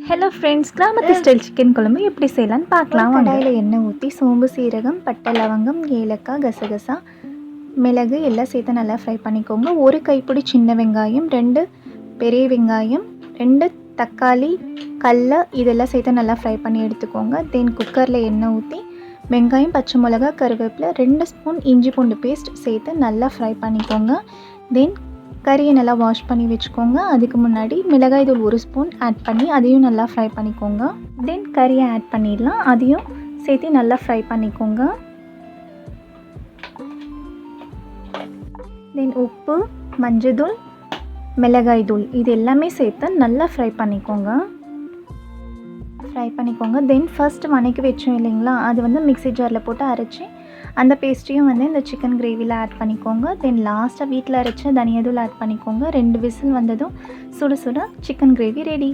Hello friends, கிராமத்து style chicken குழம்பு எப்படி செய்யலான்னு பார்க்கலாம். கடாயில் எண்ணெய் ஊற்றி சோம்பு, சீரகம், பட்டை, லவங்கம், ஏலக்காய், கசகசா, மிளகு எல்லாம் சேர்த்து நல்லா ஃப்ரை பண்ணிக்கோங்க. ஒரு கைப்பிடி சின்ன வெங்காயம், 2 பெரிய வெங்காயம், 2 தக்காளி, கடலை இதெல்லாம் சேர்த்து நல்லா ஃப்ரை பண்ணி எடுத்துக்கோங்க. தென் குக்கரில் எண்ணெய் ஊற்றி வெங்காயம், பச்சை மிளகா, கருவேப்பிலை, 2 ஸ்பூன் இஞ்சி பூண்டு பேஸ்ட் சேர்த்து நல்லா ஃப்ரை பண்ணிக்கோங்க. தென் கறியை நல்லா வாஷ் பண்ணி வச்சுக்கோங்க. அதுக்கு முன்னாடி மிளகாய் தூள் 1 ஸ்பூன் ஆட் பண்ணி அதையும் நல்லா ஃப்ரை பண்ணிக்கோங்க. தென் கறியை ஆட் பண்ணிடலாம். அதையும் சேர்த்து நல்லா ஃப்ரை பண்ணிக்கோங்க. தென் உப்பு, மஞ்சள், மிளகாய் தூள் இது எல்லாமே சேர்த்து நல்லா ஃப்ரை பண்ணிக்கோங்க. தென் ஃபர்ஸ்ட் வணக்கி வச்சோம் இல்லைங்களா, அது வந்து மிக்ஸி ஜாரில் போட்டு அரைச்சி அந்த பேஸ்ட்டையும் வந்து இந்த சிக்கன் கிரேவியில் ஆட் பண்ணிக்கோங்க. தென் லாஸ்ட்டாக வீட்டில் அரைச்ச தனியா தூள் ஆட் பண்ணிக்கோங்க. 2 விசில் வந்ததும் சுட சுட சிக்கன் கிரேவி ரெடி.